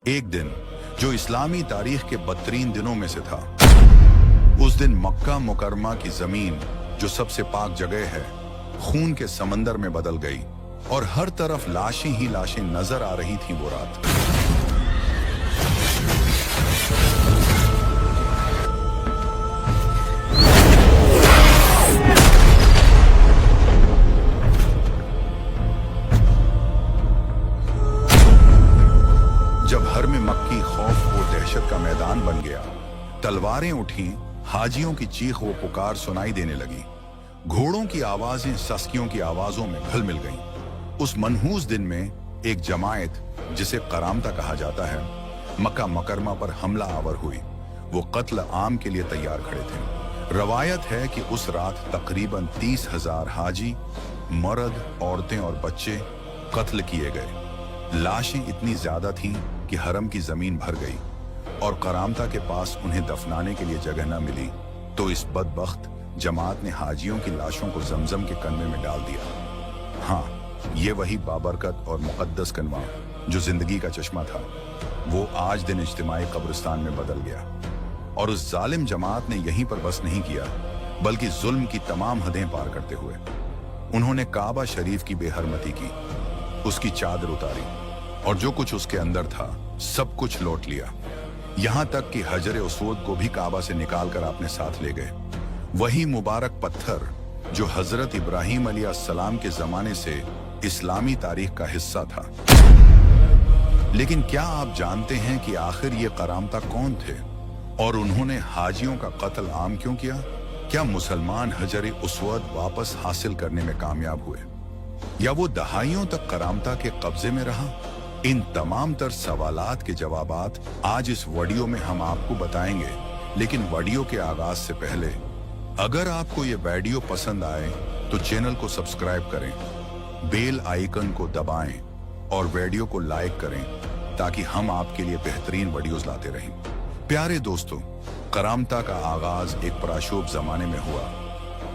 एक दिन जो इस्लामी तारीख के बदतरीन दिनों में से था। उस दिन मक्का मुकरमा की जमीन, जो सबसे पाक जगह है, खून के समंदर में बदल गई और हर तरफ लाशें ही लाशें नजर आ रही थीं वो रात। जब हर में मक्की खौफ और दहशत का मैदान बन गया, तलवारें उठी, हाजियों की चीख व पुकार सुनाई देने लगी, घोड़ों की आवाजें सस्कियों की आवाजों में घुल मिल गईं। उस मनहूस दिन में एक जमायत, जिसे करामता कहा जाता है, मक्का मुकरमा पर हमला आवर हुई। वो कत्ल आम के लिए तैयार खड़े थे। रवायत है कि उस रात तकरीबन 30,000 हाजी, मर्द, औरतें और बच्चे कत्ल किए गए। लाशें इतनी ज्यादा थीं कि हरम की जमीन भर गई और करामता के पास उन्हें दफनाने के लिए जगह न मिली, तो इस बदबख्त जमात ने हाजियों की लाशों को जमजम के कन्वे में डाल दिया। हाँ, ये वही बाबरकत और मुकद्दस कन्वा जो जिंदगी का चश्मा था, वो आज दिन इज्तिमाई कब्रिस्तान में बदल गया। और उस जालिम जमात ने यहीं पर बस नहीं किया, बल्कि जुल्म की तमाम हदें पार करते हुए उन्होंने काबा शरीफ की बेहरमती की, उसकी चादर उतारी और जो कुछ उसके अंदर था सब कुछ लौट लिया। यहां तक कि हजर उसवद को भी काबा से निकालकर अपने साथ ले गए। वही मुबारक पत्थर जो हजरत इब्राहिम अलैहिस्सलाम के जमाने से इस्लामी तारीख का हिस्सा था। लेकिन क्या आप जानते हैं कि आखिर ये करामता कौन थे और उन्होंने हाजियों का कत्ल आम क्यों किया? क्या मुसलमान हजर उसवद वापस हासिल करने में कामयाब हुए, या वो दहाइयों तक करामता के कब्जे में रहा? इन तमाम तर सवालात के जवाबात आज इस वीडियो में हम आपको बताएंगे। लेकिन वीडियो के आगाज से पहले, अगर आपको ये वीडियो पसंद आए तो चैनल को सब्सक्राइब करें, बेल आइकन को दबाएं और वीडियो को लाइक करें, ताकि हम आपके लिए बेहतरीन वीडियोस लाते रहें। प्यारे दोस्तों, करामता का आगाज एक पराशोभ जमाने में हुआ,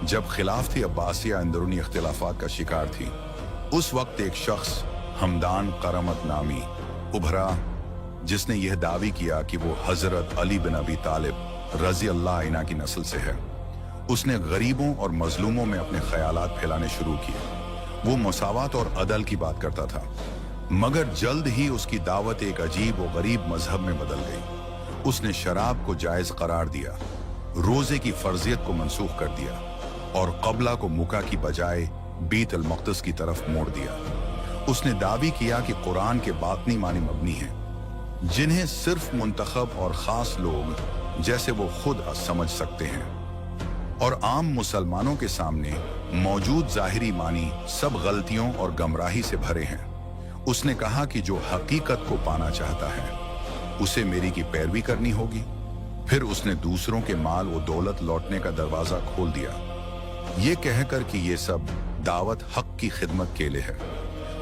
जब खिलाफती अब्बासिया अंदरूनी इख्तिलाफात का शिकार थी। उस वक्त एक शख्स हमदान करमत नामी उभरा, जिसने यह दावी किया कि वो हजरत अली बिन अबी तालिब रजी अल्लाह अन्हु की नस्ल से है। उसने गरीबों और मजलूमों में अपने ख्यालात फैलाने शुरू किए। वो मसावत और अदल की बात करता था, मगर जल्द ही उसकी दावत एक अजीब और गरीब मजहब में बदल गई। उसने शराब को जायज करार दिया, रोजे की फर्जियत को मनसूख कर दिया और कबला को मुका की बजाय बीत अल मक़दस की तरफ मोड़ दिया। उसने दावी किया कि कुरान के बातनी मानी मबनी हैं, जिन्हें सिर्फ मुंतखब और खास लोग जैसे वो खुद समझ सकते हैं, और आम मुसलमानों के सामने मौजूद जाहिरी मानी सब गलतियों और गमराही से भरे हैं। उसने कहा कि जो हकीकत को पाना चाहता है उसे मेरी की पैरवी करनी होगी। फिर उसने दूसरों के माल व दौलत लौटने का दरवाजा खोल दिया, ये कहकर कि ये सब दावत हक की खिदमत के लिए है।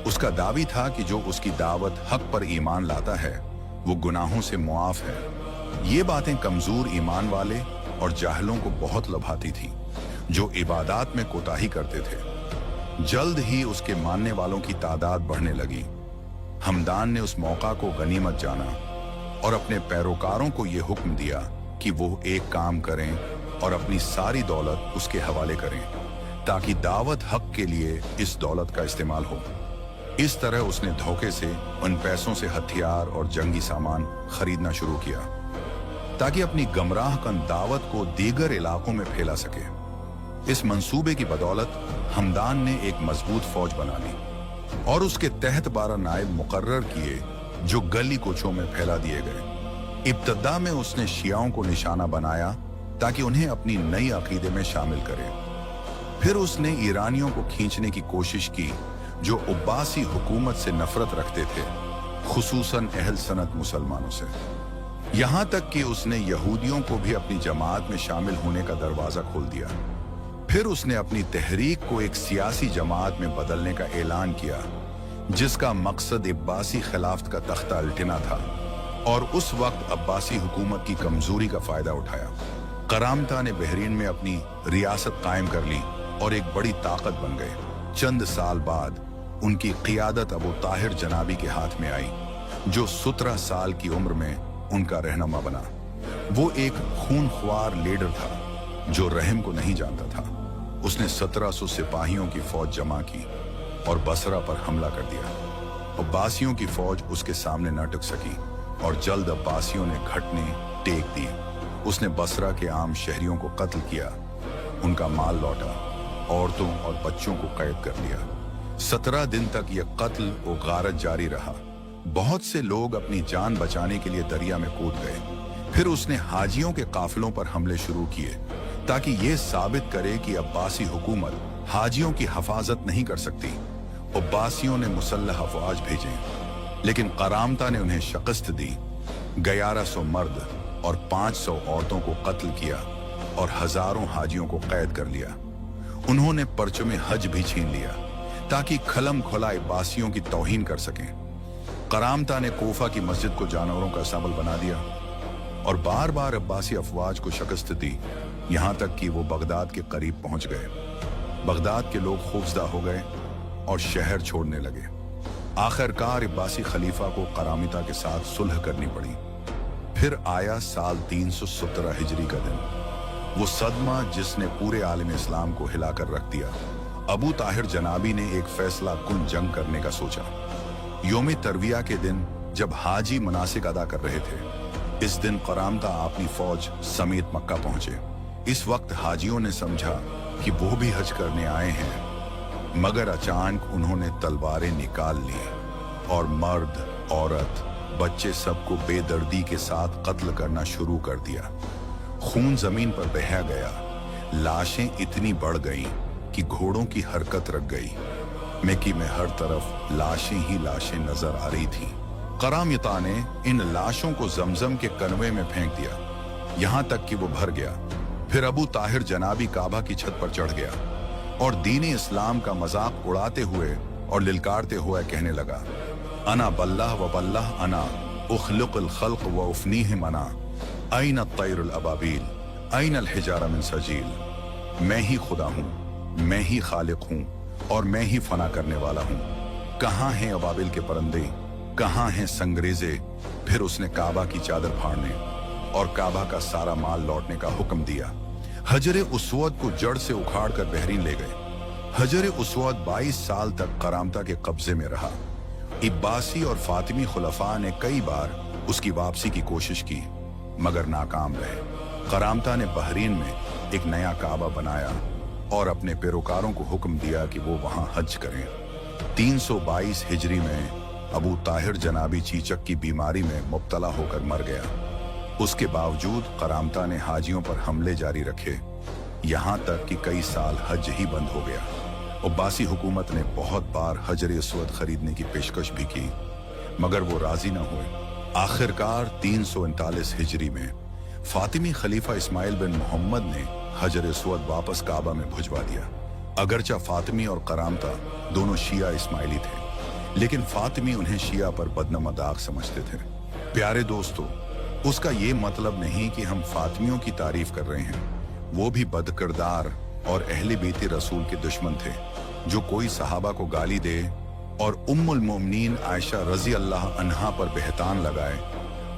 उसका दावी था कि जो उसकी दावत हक पर ईमान लाता है वो गुनाहों से मुआफ है। ये बातें कमजोर ईमान वाले और जाहिलों को बहुत लभाती थी, जो इबादत में कोताही करते थे। जल्द ही उसके मानने वालों की तादाद बढ़ने लगी। हमदान ने उस मौका को गनीमत जाना और अपने पैरोकारों को ये हुक्म दिया कि वो एक काम करें और अपनी सारी दौलत उसके हवाले करें, ताकि दावत हक के लिए इस दौलत का इस्तेमाल हो। इस तरह उसने धोखे से उन पैसों से हथियार और जंगी सामान खरीदना शुरू किया, ताकि अपनी गमराह कन दावत को दीगर इलाकों में फैला सके। इस मंसूबे की बदौलत हमदान ने एक मजबूत फौज बना ली और उसके तहत 12 नायब मुकर्रर किए, जो गली कोचों में फैला दिए गए। इब्तदा में उसने शियाओं को निशाना बनाया ताकि उन्हें अपनी नई अकीदे में शामिल करे। फिर उसने ईरानियों को खींचने की कोशिश की, जो उब्बासी हुकूमत से नफरत रखते थे, खुसूसन अहल सनत मुसलमानों से। यहां तक कि उसने यहूदियों को भी अपनी जमात में शामिल होने का दरवाजा खोल दिया। फिर उसने अपनी तहरीक को एक सियासी जमात में बदलने का ऐलान किया, जिसका मकसद अब्बासी खिलाफत का तख्ता उल्टना था, और उस वक्त अब्बासी हुकूमत की कमजोरी का फायदा उठाया। करामता ने बहरीन में अपनी रियासत कायम कर ली और एक बड़ी ताकत बन गए। चंद साल बाद उनकी क़ियादत अबू ताहिर जनाबी के हाथ में आई। जो 17 साल की उम्र में उनका रहनुमा बना। वो एक खूनख्वार लीडर था जो रहम को नहीं जानता था। उसने 1700 सिपाहियों की फौज जमा की और बसरा पर हमला कर दिया। अब्बासियों की फौज उसके सामने न टिक सकी और जल्द अब्बासियों ने घटने टेक दी। उसने बसरा के आम शहरियों को कत्ल किया, उनका माल लौटा, औरतों और बच्चों को कैद कर लिया। 17 दिन तक यह कत्ल और गारत जारी रहा। बहुत से लोग अपनी जान बचाने के लिए दरिया में कूद गए। फिर उसने हाजियों के काफिलों पर हमले शुरू किए ताकि यह साबित करे कि अब्बासी हुकूमत हाजियों की हिफाजत नहीं कर सकती। अब्बासियों ने मुसल्लह अफवाज भेजे, लेकिन करामता ने उन्हें शिकस्त दी। 1100 मर्द और 500 औरतों को कत्ल किया और हजारों हाजियों को कैद कर लिया। उन्होंने परचमे हज भी छीन लिया ताकि खलम खुला अब्बासियों की तौहीन कर सकें। करामता ने कोफा की मस्जिद को जानवरों का असेंबल बना दिया और बार बार अब्बासी अफवाज को शिकस्त दी, यहां तक कि वो बगदाद के करीब पहुंच गए। बगदाद के लोग खौफजदा हो गए और शहर छोड़ने लगे। आखिरकार अब्बासी खलीफा को करामता के साथ सुलह करनी पड़ी। फिर आया साल 317 हिजरी का दिन, वो सदमा जिसने पूरे आलम इस्लाम को हिलाकर रख दिया। अबू ताहिर जनाबी ने एक फैसला कुन जंग करने का सोचा। योम तरविया के दिन जब हाजी मनासिक अदा कर रहे थे, इस दिन करामता अपनी फौज समेत मक्का पहुंचे। इस वक्त हाजियों ने समझा कि वो भी हज करने आए हैं, मगर अचानक उन्होंने तलवारें निकाल ली और मर्द, औरत, बच्चे सबको बेदर्दी के साथ कत्ल करना शुरू कर दिया। खून जमीन पर बह गया, लाशें इतनी बढ़ गईं कि घोड़ों की हरकत रख गई। मेकी में हर तरफ लाशें ही लाशें नजर आ रही थीं। करामता ने इन लाशों को जमजम के कनवे में फेंक दिया, यहां तक कि वो भर गया। फिर अबू ताहिर जनाबी काबा की छत पर चढ़ गया और दीन इस्लाम का मजाक उड़ाते हुए और लिलकारते हुए कहने लगा, अना बल्लाह व बल्लाह अना उखलुकुल खल्क व उफनीहिम अना ऐन अत्तैरुल अबाबील ऐन अल हिजारा मिन सजील। मैं ही खुदा हूँ, मैं ही खालिक हूँ और मैं ही फना करने वाला हूँ। कहाँ हैं अबाबिल के परंदे, कहाँ हैं संगरेजे। फिर उसने काबा की चादर फाड़ने और काबा का सारा माल लौटने का हुक्म दिया। हजर उसवद को जड़ से उखाड़ कर बहरीन ले गए। हजर उसवद 22 साल तक करामता के कब्जे में रहा। इब्बासी और फातिमी खुलफा ने कई बार उसकी वापसी की कोशिश की, मगर नाकाम रहे। करामता ने बहरीन में एक नया काबा बनाया और अपने पैरोकारों को हुक्म दिया कि वो वहां हज करें। 322 हिजरी में अबू ताहिर जनाबी चीचक की बीमारी में मुब्तला होकर मर गया। उसके बावजूद करामता ने हाजियों पर हमले जारी रखे, यहां तक कि कई साल हज ही बंद हो गया। अब्बासी हुकूमत ने बहुत बार हजर अस्वद खरीदने की पेशकश भी की, मगर वो राजी न हुए। आखिरकार 339 हिजरी में फातिमी खलीफा इस्माइल बिन मोहम्मद ने हजर अस्वद वापस काबा में भिजवा दिया। अगरचा फातिमी और करामता दोनों शिया इस्माइली थे, लेकिन फातिमी उन्हें शिया पर बदनमा दाग समझते थे। प्यारे दोस्तों, उसका ये मतलब नहीं कि हम फातिमियों की तारीफ कर रहे हैं। वो भी बदकिरदार और अहले बेते रसूल के दुश्मन थे। जो कोई सहाबा को गाली दे और उम्मुल मोमिनीन आयशा रजी अल्लाह अन्हा पर बहतान लगाए,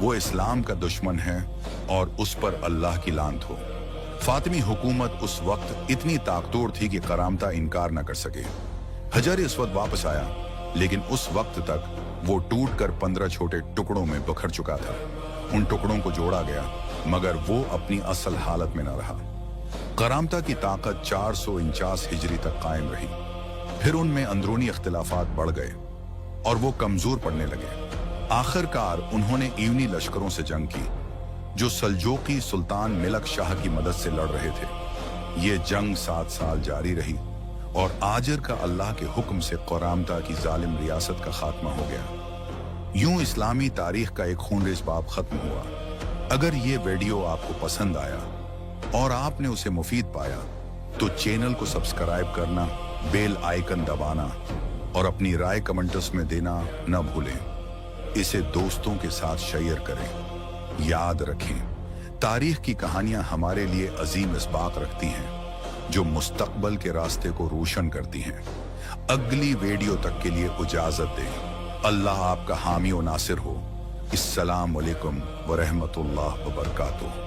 वो इस्लाम का दुश्मन है और उस पर अल्लाह की लानत हो। फातिमी हुकूमत उस वक्त इतनी ताकतवर थी कि करामता इनकार न कर सके। हजर अस्वद वापस आया, लेकिन उस वक्त तक वो टूटकर 15 छोटे टुकड़ों में बिखर चुका था। उन टुकड़ों को जोड़ा गया, मगर वो अपनी असल हालत में न रहा। करामता की ताकत 449 हिजरी तक कायम रही। फिर उनमें अंदरूनी इख्तिलाफात बढ़ गए और वो कमजोर पड़ने लगे। आखिरकार उन्होंने ईवनी लश्करों से जंग की, जो सल्जूकी सुल्तान मिलक शाह की मदद से लड़ रहे थे। ये जंग 7 साल जारी रही और आजर का अल्लाह के हुक्म से करामता की जालिम रियासत का खात्मा हो गया। यूं इस्लामी तारीख का एक खूनरेज बाब खत्म हुआ। अगर ये वीडियो आपको पसंद आया और आपने उसे मुफीद पाया, तो चैनल को सब्सक्राइब करना, बेल आइकन दबाना और अपनी राय कमेंट्स में देना न भूलें। इसे दोस्तों के साथ शेयर करें। याद रखें, तारीख की कहानियां हमारे लिए अजीम इसबाक रखती हैं, जो मुस्तकबल के रास्ते को रोशन करती हैं। अगली वीडियो तक के लिए इजाजत दें। अल्लाह आपका हामी व नासिर हो। अस्सलाम वालेकुम व रहमतुल्लाह व बरकातुहू।